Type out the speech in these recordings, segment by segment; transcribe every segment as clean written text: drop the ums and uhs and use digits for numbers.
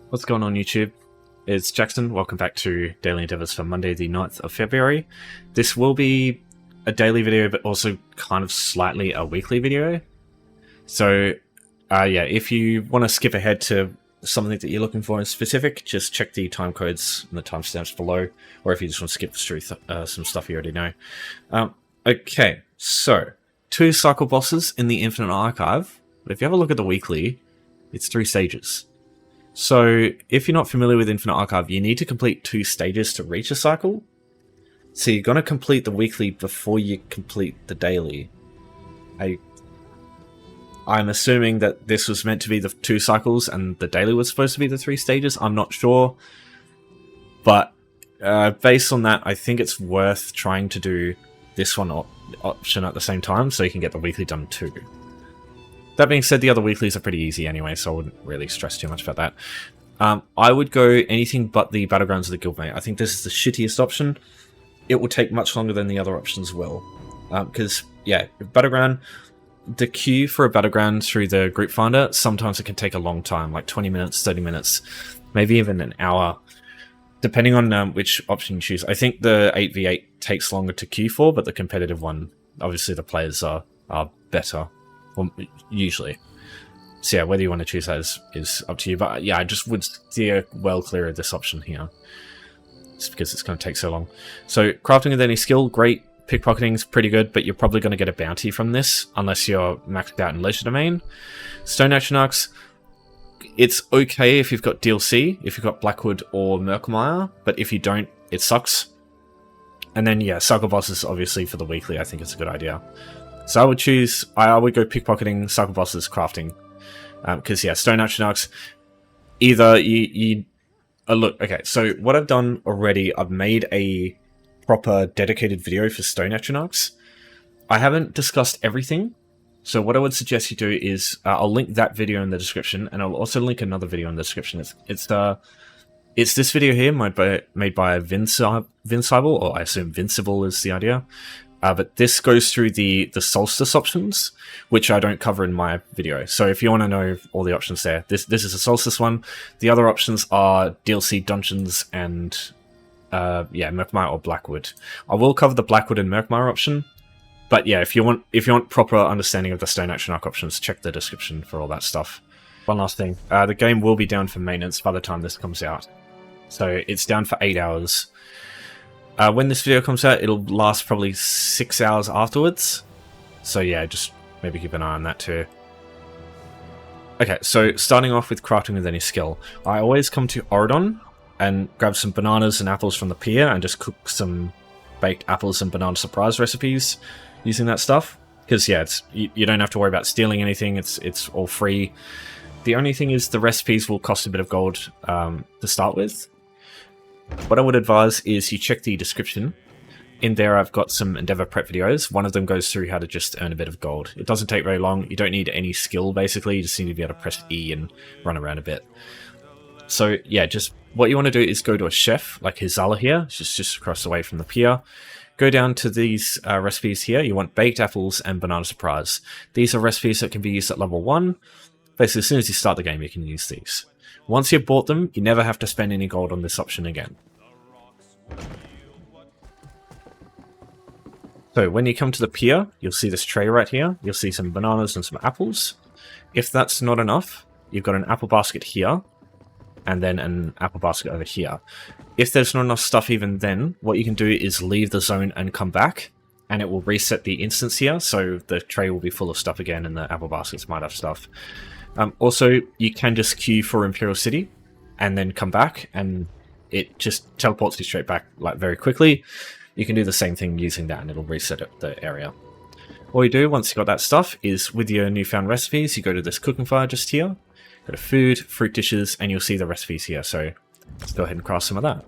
What's going on YouTube? It's Jackson. Welcome back to Daily Endeavours for Monday the 9th of February. This will be a daily video but also kind of slightly a weekly video. So yeah, if you want to skip ahead to something that you're looking for in specific, just check the time codes and the timestamps below, or if you just want to skip through some stuff you already know. Okay, so 2 cycle bosses in the Infinite Archive. But if you have a look at the weekly, it's 3 stages. So if you're not familiar with Infinite Archive, you need to complete 2 stages to reach a cycle. So you're going to complete the weekly before you complete the daily. I'm assuming that this was meant to be the 2 cycles and the daily was supposed to be the 3 stages. I'm not sure. But based on that, I think it's worth trying to do this one option at the same time so you can get the weekly done too. That being said, the other weeklies are pretty easy anyway, so I wouldn't really stress too much about that. I would go anything but the Battlegrounds of the Guildmate. I think this is the shittiest option. It will take much longer than the other options will. Because, yeah, Battleground, the queue for a Battleground through the group finder, sometimes it can take a long time, like 20 minutes, 30 minutes, maybe even an hour, depending on which option you choose. I think the 8v8 takes longer to queue for, but the competitive one, obviously the players are better. Well, usually. So yeah, whether you want to choose that is up to you. But yeah, I just would steer well clear of this option here. Just because it's going to take so long. So crafting with any skill, great. Pickpocketing is pretty good, but you're probably going to get a bounty from this, unless you're maxed out in Leisure Domain. Stone Atronachs, it's okay if you've got DLC, if you've got Blackwood or Murkmire, but if you don't, it sucks. And then yeah, cycle bosses obviously for the weekly, I think it's a good idea. So I would go pickpocketing, cycle bosses, crafting. Because yeah, Stone Atronachs, either you look, okay, so what I've done already, I've made a proper dedicated video for Stone Atronachs. I haven't discussed everything, so what I would suggest you do is, I'll link that video in the description, and I'll also link another video in the description. It's this video here, made by Vincible, or I assume Vincible is the idea. But this goes through the Solstice options, which I don't cover in my video. So if you want to know all the options there, this is a Solstice one. The other options are DLC dungeons and yeah, Murkmire or Blackwood. I will cover the Blackwood and Murkmire option, but yeah, if you want proper understanding of the Stone Atronach options, check the description for all that stuff. One last thing, the game will be down for maintenance by the time this comes out, so it's down for 8 hours. When this video comes out, it'll last probably 6 hours afterwards. So yeah, just maybe keep an eye on that too. Okay, so starting off with crafting with any skill. I always come to Oridon and grab some bananas and apples from the pier and just cook some baked apples and banana surprise recipes using that stuff. Because yeah, you don't have to worry about stealing anything, it's all free. The only thing is the recipes will cost a bit of gold to start with. What I would advise is you check the description. In there I've got some Endeavour prep videos. One of them goes through how to just earn a bit of gold. It doesn't take very long. You don't need any skill basically. You just need to be able to press E and run around a bit. So yeah, just what you want to do is go to a chef like Hizala here, just across the way from the pier. Go down to these recipes here. You want baked apples and banana surprise. These are recipes that can be used at level 1. Basically, as soon as you start the game, you can use these. Once you've bought them, you never have to spend any gold on this option again. So when you come to the pier, you'll see this tray right here. You'll see some bananas and some apples. If that's not enough, you've got an apple basket here, and then an apple basket over here. If there's not enough stuff even then, what you can do is leave the zone and come back, and it will reset the instance here, so the tray will be full of stuff again, and the apple baskets might have stuff. Also, you can just queue for Imperial City and then come back, and it just teleports you straight back like very quickly. You can do the same thing using that, and it'll reset the area. All you do once you got that stuff is with your newfound recipes, you go to this cooking fire just here, go to food, fruit dishes, and you'll see the recipes here. So let's go ahead and craft some of that.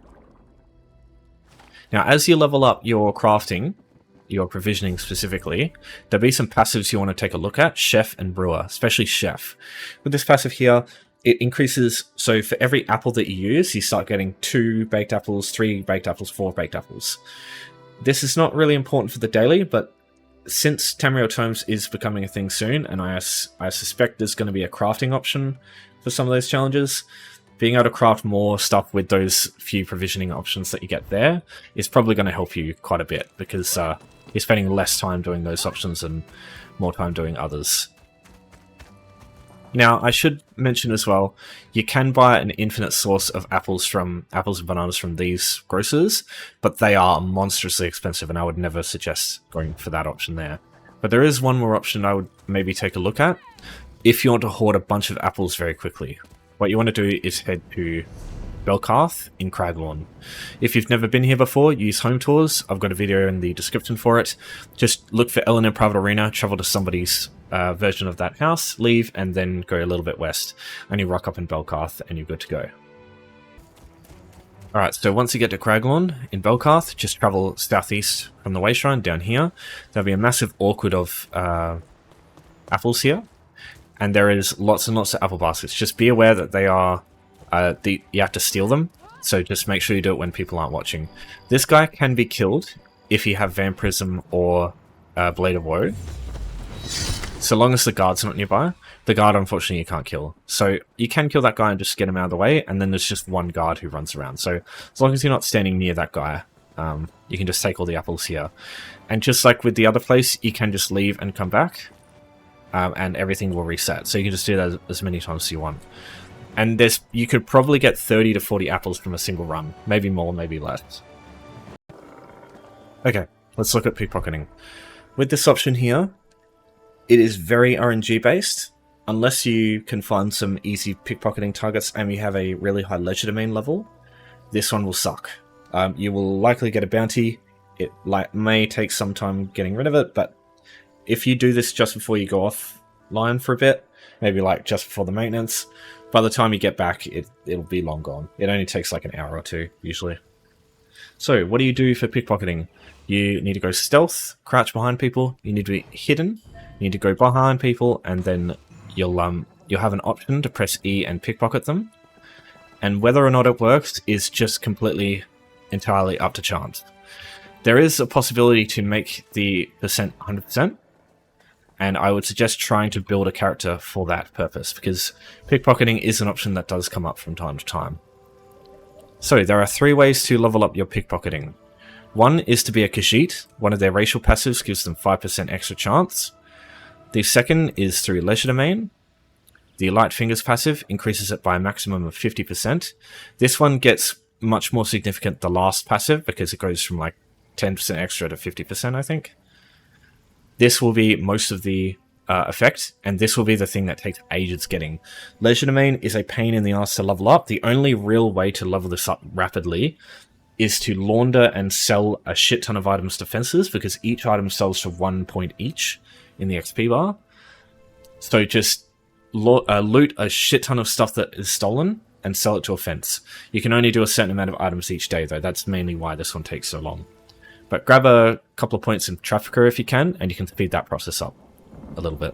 Now, as you level up your crafting, your provisioning specifically, there'll be some passives you want to take a look at, Chef and Brewer, especially Chef. With this passive here, it increases, so for every apple that you use, you start getting 2 baked apples, 3 baked apples, 4 baked apples. This is not really important for the daily, but since Tamriel Tomes is becoming a thing soon, and I suspect there's going to be a crafting option for some of those challenges, being able to craft more stuff with those few provisioning options that you get there is probably going to help you quite a bit, because you're spending less time doing those options and more time doing others. Now, I should mention as well, you can buy an infinite source of apples and bananas from these grocers, but they are monstrously expensive, and I would never suggest going for that option there. But there is one more option I would maybe take a look at if you want to hoard a bunch of apples very quickly. What you want to do is head to Belkarth in Craglorn. If you've never been here before, use home tours. I've got a video in the description for it. Just look for Ellen in Private Arena, travel to somebody's version of that house, leave, and then go a little bit west. And you rock up in Belkarth, and you're good to go. Alright, so once you get to Craglorn in Belkarth, just travel southeast from the Wayshrine down here. There'll be a massive orchard of apples here. And there is lots and lots of apple baskets. Just be aware that they are... you have to steal them, so just make sure you do it when people aren't watching. This guy can be killed if you have Vampirism or Blade of Woe, so long as the guard's not nearby. The guard, unfortunately, you can't kill. So you can kill that guy and just get him out of the way, and then there's just one guard who runs around. So as long as you're not standing near that guy, you can just take all the apples here. And just like with the other place, you can just leave and come back, and everything will reset. So you can just do that as many times as you want. And you could probably get 30 to 40 apples from a single run. Maybe more, maybe less. Okay, let's look at pickpocketing. With this option here, it is very RNG based. Unless you can find some easy pickpocketing targets and you have a really high legerdemain level, this one will suck. You will likely get a bounty. It may take some time getting rid of it, but if you do this just before you go offline for a bit, maybe like just before the maintenance, by the time you get back, it'll be long gone. It only takes like an hour or two, usually. So, what do you do for pickpocketing? You need to go stealth, crouch behind people, you need to be hidden, you need to go behind people, and then you'll have an option to press E and pickpocket them. And whether or not it works is just entirely up to chance. There is a possibility to make the percent 100%. And I would suggest trying to build a character for that purpose, because pickpocketing is an option that does come up from time to time. So there are 3 ways to level up your pickpocketing. One is to be a Khajiit. One of their racial passives gives them 5% extra chance. The second is through legerdemain. The Light Fingers passive increases it by a maximum of 50%. This one gets much more significant the last passive, because it goes from like 10% extra to 50%, I think. This will be most of the effect, and this will be the thing that takes ages getting. Legerdemain is a pain in the ass to level up. The only real way to level this up rapidly is to launder and sell a shit ton of items to fences, because each item sells for 1 point each in the XP bar. So just loot a shit ton of stuff that is stolen and sell it to a fence. You can only do a certain amount of items each day, though. That's mainly why this one takes so long. But grab a couple of points in Trafficker if you can, and you can speed that process up a little bit.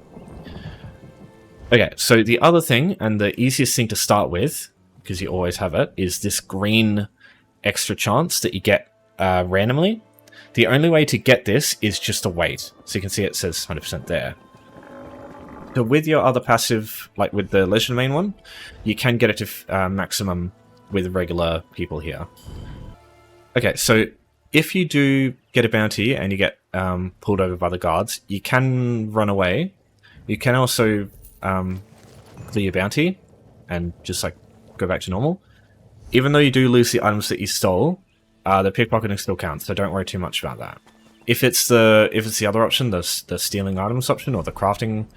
Okay, so the other thing, and the easiest thing to start with, because you always have it, is this green extra chance that you get randomly. The only way to get this is just to wait. So you can see it says 100% there. So with your other passive, like with the legerdemain one, you can get it to maximum with regular people here. Okay, so if you do get a bounty and you get pulled over by the guards, you can run away. You can also clear your bounty and just like go back to normal. Even though you do lose the items that you stole, the pickpocketing still counts, so don't worry too much about that. If it's the other option, the stealing items option, or the crafting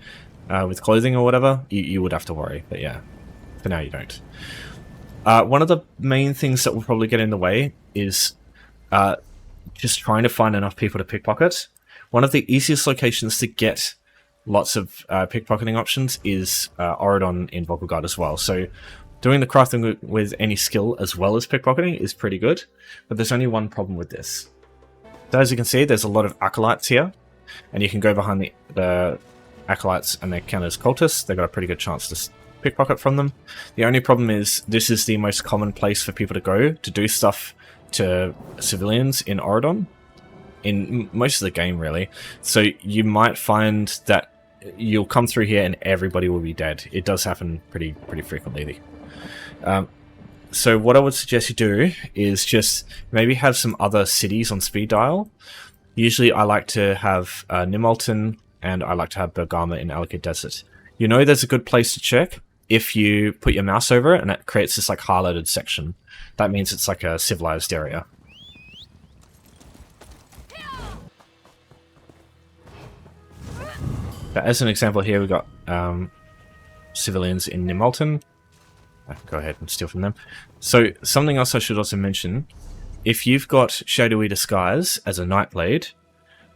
with clothing or whatever, you would have to worry. But yeah, for now you don't. One of the main things that will probably get in the way is just trying to find enough people to pickpocket. One of the easiest locations to get lots of pickpocketing options is Auridon in Volkagard as well. So doing the crafting with any skill as well as pickpocketing is pretty good, but there's only one problem with this. So as you can see, there's a lot of acolytes here, and you can go behind the acolytes and they count as cultists. They've got a pretty good chance to pickpocket from them. The only problem is this is the most common place for people to go to do stuff to civilians in Auridon, in most of the game really. So you might find that you'll come through here and everybody will be dead. It does happen pretty frequently. So what I would suggest you do is just maybe have some other cities on speed dial. Usually I like to have Nimulton, and I like to have Bergama in Alakid Desert. You know there's a good place to check if you put your mouse over it and it creates this like highlighted section. That means it's like a civilized area. But as an example here, we've got civilians in Nimulton. I can go ahead and steal from them. So something else I should also mention, if you've got Shadowy Disguise as a Nightblade,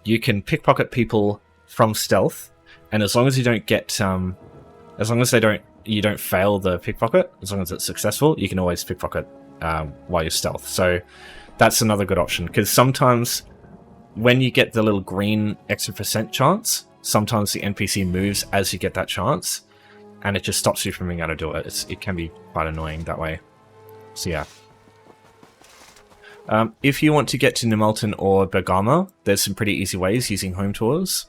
you can pickpocket people from stealth, and as long as you don't get, as long as you don't fail the pickpocket, as long as it's successful, you can always pickpocket while you're stealth. So that's another good option, because sometimes when you get the little green extra % chance, sometimes the NPC moves as you get that chance, and it just stops you from being able to do it. It can be quite annoying that way. So yeah. If you want to get to Nimulton or Bergama, there's some pretty easy ways using home tours.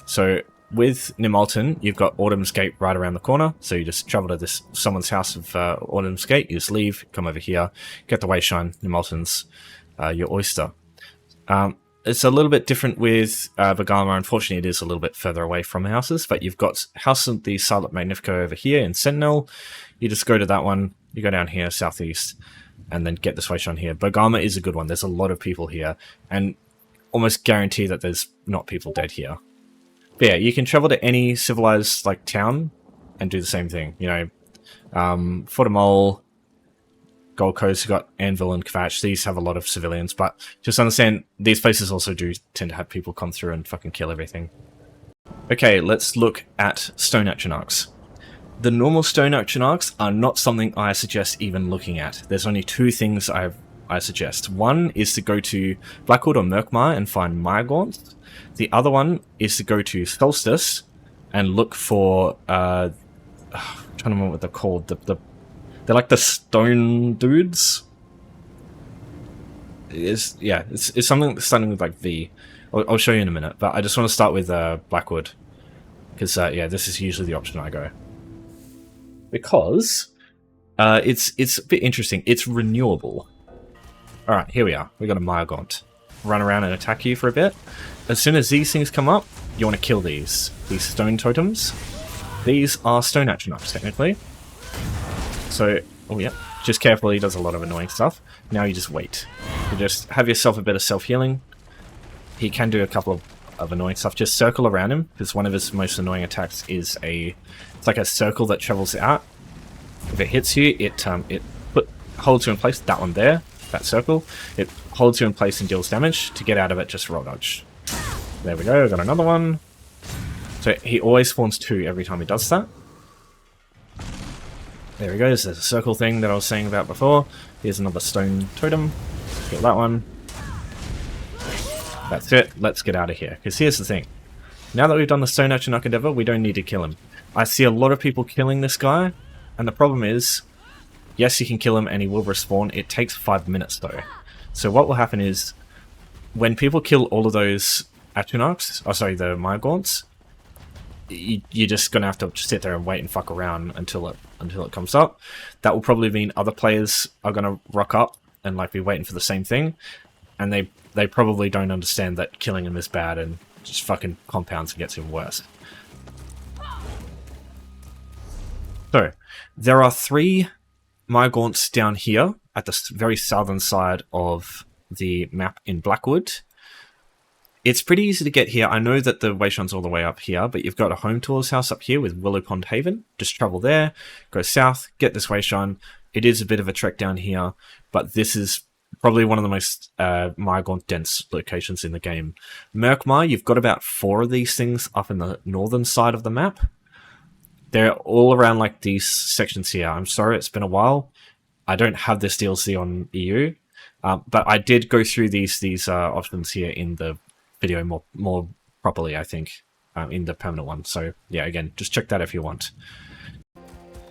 So with Nimulton, you've got Autumn's Gate right around the corner. So you just travel to someone's house of Autumn's Gate, you just leave, come over here, get the Wayshine, Nimulton's your oyster. It's a little bit different with Bergama. Unfortunately, it is a little bit further away from houses, but you've got House of the Silent Magnifico over here in Sentinel. You just go to that one, you go down here, southeast, and then get this Wayshine here. Bergama is a good one. There's a lot of people here, and almost guarantee that there's not people dead here. But yeah, you can travel to any civilized like town and do the same thing. You know, Fort Mole, Gold Coast, you've got Anvil and Kvatch. These have a lot of civilians, but just understand these places also do tend to have people come through and fucking kill everything. Okay, let's look at Stone Atronachs. The normal Stone Atronachs are not something I suggest even looking at. There's only two things I suggest. One is to go to Blackwood or Murkmire and find Myrgaunts. The other one is to go to Solstice and look for I'm trying to remember what they're called. They're like the stone dudes. It's something starting with like V. I'll show you in a minute, but I just want to start with Blackwood, because yeah, this is usually the option I go, because it's a bit interesting. It's renewable. All right, here we are. We got a Myrgaunt. Run around and attack you for a bit. As soon as these things come up, you want to kill these stone totems. These are Stone Atronachs technically. So, oh yeah, just careful, he does a lot of annoying stuff. Now you just wait. You just have yourself a bit of self-healing. He can do a couple of annoying stuff. Just circle around him, because one of his most annoying attacks is it's like a circle that travels out. If it hits you, it holds you in place. That one there, that circle, it holds you in place and deals damage. To get out of it, just roll dodge. There we go, got another one. So he always spawns 2 every time he does that. There he goes, there's a circle thing that I was saying about before. Here's another stone totem. Get that one. That's it, let's get out of here. Because here's the thing. Now that we've done the Stone Atronach endeavor, we don't need to kill him. I see a lot of people killing this guy, and the problem is, yes, you can kill him and he will respawn. It takes 5 minutes though. So what will happen is, when people kill all of those Atronachs, the Myrgaunts, you're just gonna have to sit there and wait and fuck around until it comes up. That will probably mean other players are gonna rock up and like be waiting for the same thing, and they probably don't understand that killing him is bad and just fucking compounds and gets even worse. So there are 3 Myrgaunts down here at the very southern side of the map in Blackwood. It's pretty easy to get here. I know that the Wayshine's all the way up here, but you've got a Home Tours house up here with Willow Pond Haven. Just travel there, go south, get this Wayshine. It is a bit of a trek down here, but this is probably one of the most Myrgaunt dense locations in the game. Murkmire, you've got about 4 of these things up in the northern side of the map. They're all around like these sections here. I'm sorry, it's been a while. I don't have this DLC on EU, but I did go through these options here in the video more properly, I think, in the permanent one. So yeah, again, just check that if you want.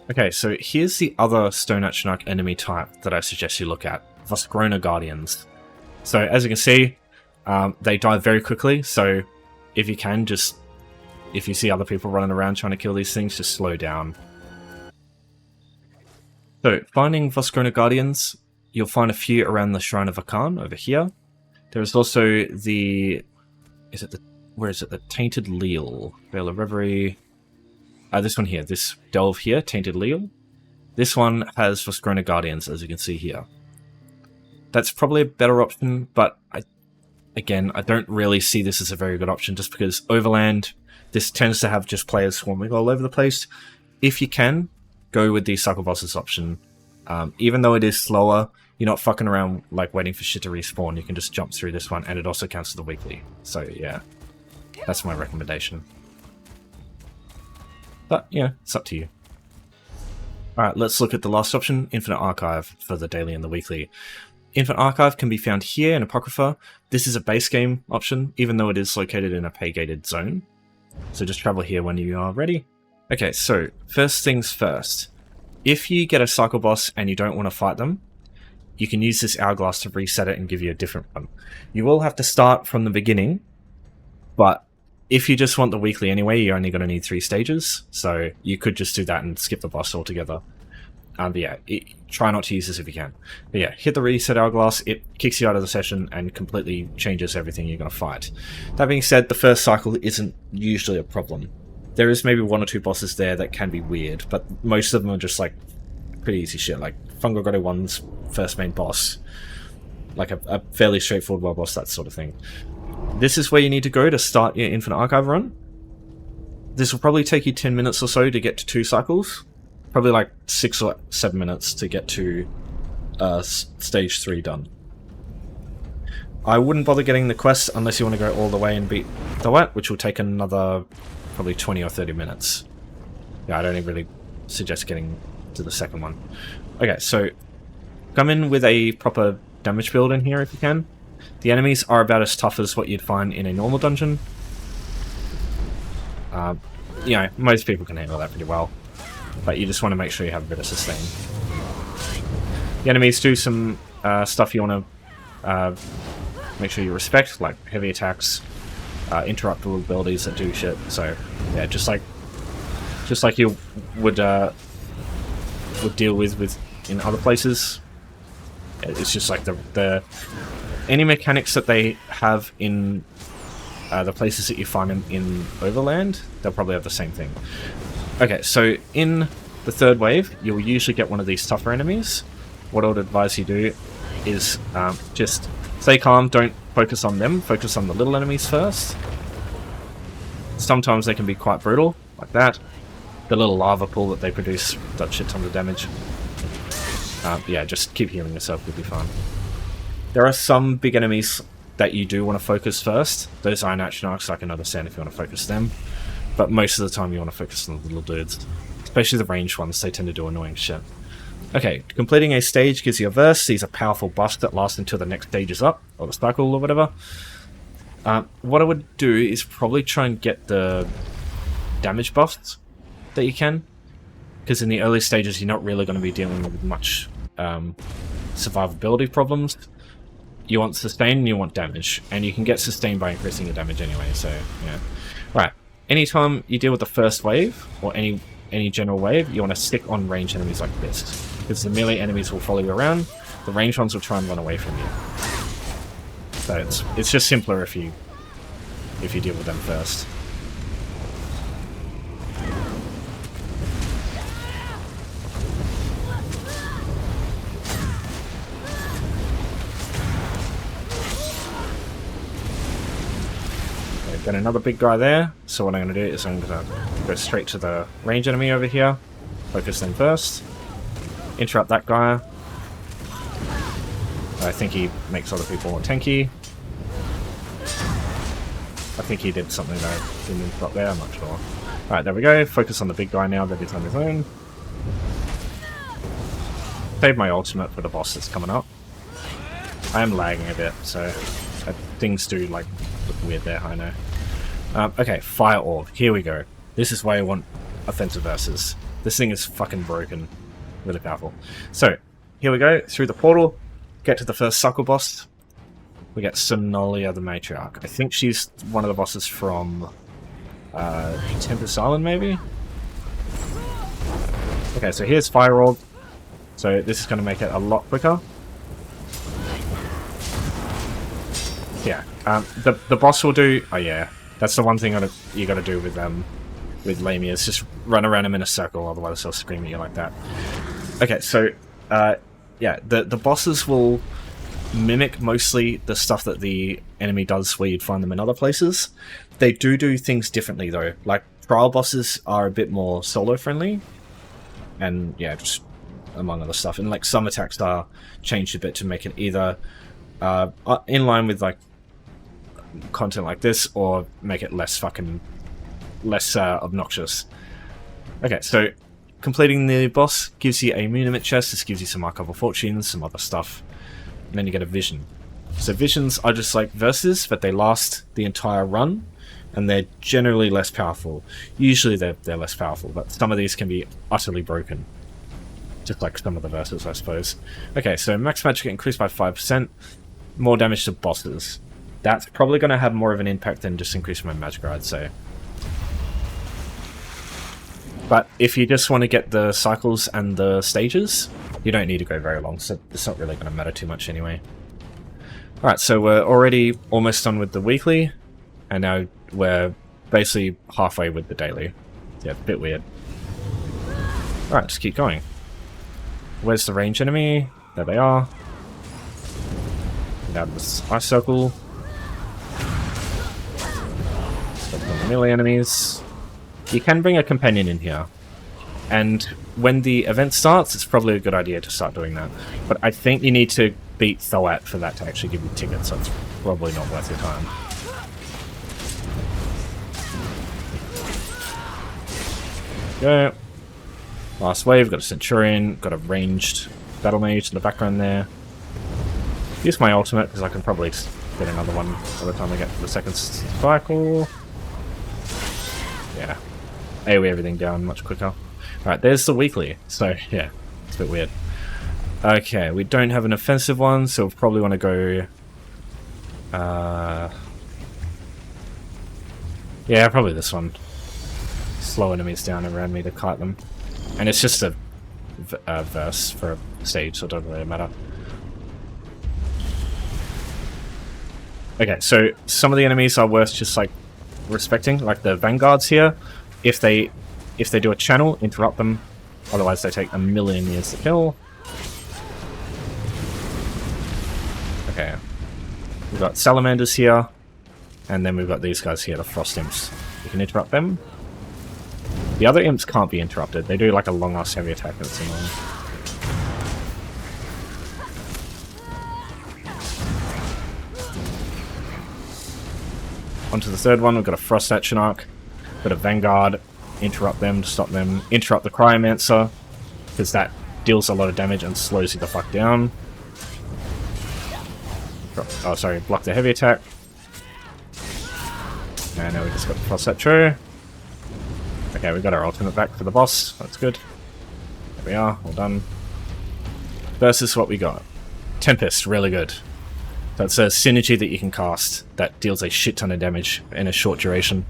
Okay, so here's the other Stone Atronach enemy type that I suggest you look at, Voskrona Guardians. So as you can see, they die very quickly, so if you can, if you see other people running around trying to kill these things, just slow down. So, finding Voskrona Guardians, you'll find a few around the Shrine of Akan over here. There is also the... where is it? The Tainted Leal. Veil of Reverie. This one here. This delve here, Tainted Leal. This one has Voskrona Guardians, as you can see here. That's probably a better option, but again, I don't really see this as a very good option just because Overland, this tends to have just players swarming all over the place. If you can, go with the Cycle Bosses option. Even though it is slower, you're not fucking around like waiting for shit to respawn. You can just jump through this one, and it also counts as the weekly. So yeah, that's my recommendation. But yeah, it's up to you. Alright, let's look at the last option, Infinite Archive for the daily and the weekly. Infinite Archive can be found here in Apocrypha. This is a base game option, even though it is located in a pay-gated zone. So just travel here when you are ready. Okay, so first things first. If you get a cycle boss and you don't want to fight them, you can use this hourglass to reset it and give you a different one. You will have to start from the beginning, but if you just want the weekly anyway, you're only going to need 3 stages, so you could just do that and skip the boss altogether. But yeah, try not to use this if you can. But yeah, hit the reset hourglass, it kicks you out of the session and completely changes everything you're going to fight. That being said, the first cycle isn't usually a problem. There is maybe 1 or 2 bosses there that can be weird, but most of them are just like pretty easy shit, like Fungogoto 1's first main boss. Like a fairly straightforward world boss, that sort of thing. This is where you need to go to start your Infinite Archive run. This will probably take you 10 minutes or so to get to 2 cycles. Probably like 6 or 7 minutes to get to stage 3 done. I wouldn't bother getting the quest unless you want to go all the way and beat the Wat, which will take another probably 20 or 30 minutes. Yeah, I don't really suggest getting to the second one. Okay, so come in with a proper damage build in here if you can. The enemies are about as tough as what you'd find in a normal dungeon. You know, most people can handle that pretty well. But you just want to make sure you have a bit of sustain. The enemies do some stuff you want to make sure you respect, like heavy attacks, interruptible abilities that do shit. So yeah, just like you would deal with in other places. It's just like the any mechanics that they have in the places that you find them in Overland, they'll probably have the same thing. Okay, so in the third wave, you'll usually get one of these tougher enemies. What I would advise you do is just stay calm, don't focus on them, focus on the little enemies first. Sometimes they can be quite brutal, like that. The little lava pool that they produce does shit tons of damage. Yeah, just keep healing yourself, you'll be fine. There are some big enemies that you do want to focus first. Those Iron Atronachs, I can understand if you want to focus them. But most of the time you want to focus on the little dudes. Especially the ranged ones, they tend to do annoying shit. Okay, completing a stage gives you a verse. These are powerful buffs that last until the next stage is up, or the cycle or whatever. What I would do is probably try and get the damage buffs that you can. Because in the early stages you're not really going to be dealing with much survivability problems. You want sustain and you want damage. And you can get sustain by increasing your damage anyway, so yeah. Right. Anytime you deal with the first wave, or any general wave, you want to stick on ranged enemies like this. Because the melee enemies will follow you around, the ranged ones will try and run away from you. So it's just simpler if you deal with them first. Got another big guy there, so what I'm going to do is I'm going to go straight to the range enemy over here, focus them first, interrupt that guy. I think he makes other people more tanky. I think he did something that I didn't interrupt there, I'm not sure. Alright, there we go, focus on the big guy now that he's on his own. Save my ultimate for the boss that's coming up. I am lagging a bit, so things do like look weird there, I know. Okay, Fire Orb. Here we go. This is why I want offensive versus. This thing is fucking broken. Really powerful. So, here we go. Through the portal. Get to the first cycle boss. We get Sonolia the Matriarch. I think she's one of the bosses from Tempest Island, maybe? Okay, so here's Fire Orb. So this is going to make it a lot quicker. Yeah, the boss will do... Oh yeah, that's the one thing you got to do with Lamias. Just run around him in a circle, otherwise they'll scream at you like that. Okay, so yeah, the bosses will mimic mostly the stuff that the enemy does where you'd find them in other places. They do things differently though. Like, trial bosses are a bit more solo friendly, and yeah, just among other stuff. And like some attacks are changed a bit to make it either in line with like content like this, or make it less obnoxious. Okay, so completing the boss gives you a Munimate chest. This gives you some Archive of Fortunes, some other stuff, and then you get a vision. So visions are just like verses, but they last the entire run, and they're generally less powerful. Usually they're less powerful, but some of these can be utterly broken. Just like some of the verses, I suppose. Okay, so max magic increased by 5%. More damage to bosses. That's probably going to have more of an impact than just increasing my magic, I'd say. But if you just want to get the cycles and the stages, you don't need to go very long, so it's not really going to matter too much anyway. Alright, so we're already almost done with the weekly, and now we're basically halfway with the daily. Yeah, a bit weird. Alright, just keep going. Where's the range enemy? There they are. Get out of this ice circle. The melee enemies. You can bring a companion in here, and when the event starts, it's probably a good idea to start doing that. But I think you need to beat Thoat for that to actually give you tickets, so it's probably not worth your time. Go. Last wave, got a Centurion, got a ranged Battle Mage in the background there. Use my ultimate, because I can probably get another one by the time I get to the second cycle. Yeah. AoE everything down much quicker. Alright, there's the weekly. So, yeah, it's a bit weird. Okay, we don't have an offensive one, so we'll probably want to go... yeah, probably this one. Slow enemies down around me to kite them. And it's just a verse for a stage, so it doesn't really matter. Okay, so some of the enemies are worth just, like, respecting, like the Vanguards here. If they do a channel, interrupt them, otherwise they take a million years to kill. Okay, we've got Salamanders here, and then we've got these guys here, the Frost Imps. You can interrupt them. The other Imps can't be interrupted, they do like a long ass heavy attack that's annoying. Onto the third one, we've got a Frost Atronach, got a Vanguard, interrupt them to stop them, interrupt the Cryomancer, because that deals a lot of damage and slows you the fuck down. Oh, sorry, block the heavy attack. And now we just got the Frost Atro. Okay, we got our ultimate back for the boss, that's good. There we are, all done. Versus what we got. Tempest, really good. That's a synergy that you can cast that deals a shit ton of damage in a short duration.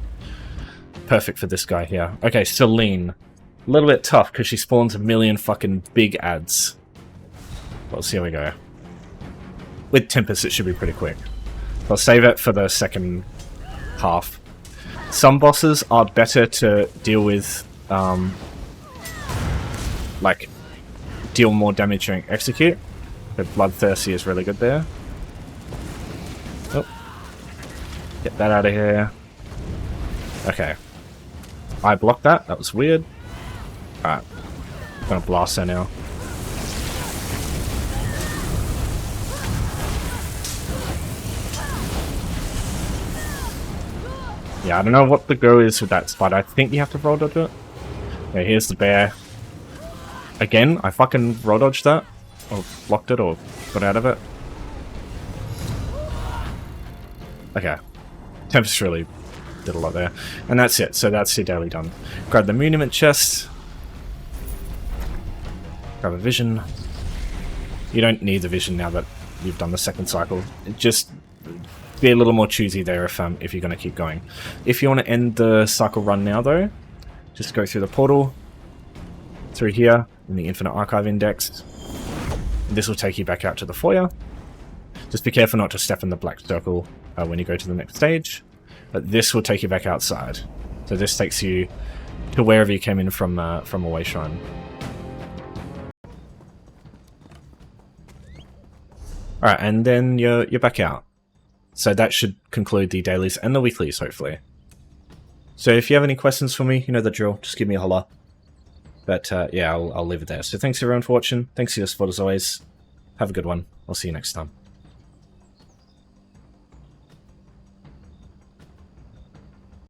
Perfect for this guy here. Okay, Celine. A little bit tough because she spawns a million fucking big ads. Well, let's see how we go. With Tempest, it should be pretty quick. I'll save it for the second half. Some bosses are better to deal with, like, deal more damage during execute. The Bloodthirsty is really good there. Oh. Get that out of here. Okay. I blocked that. That was weird. Alright. I'm gonna blast her now. Yeah, I don't know what the go is with that spot. I think you have to roll dodge it. Okay, here's the bear. Again, I fucking roll dodged that. Or blocked it, or got out of it. Okay. Tempest really did a lot there. And that's it. So that's your daily done. Grab the Muniment chest. Grab a vision. You don't need the vision now that you've done the second cycle. Just be a little more choosy there if you're going to keep going. If you want to end the cycle run now though, just go through the portal, through here, in the Infinite Archive Index, This will take you back out to the foyer. Just be careful not to step in the black circle when you go to the next stage. But this will take you back outside. So this takes you to wherever you came in from Away Shrine. Alright, and then you're back out. So that should conclude the dailies and the weeklies, hopefully. So if you have any questions for me, you know the drill, just give me a holler. But yeah, I'll leave it there. So thanks everyone for watching. Thanks for your support as always. Have a good one. I'll see you next time.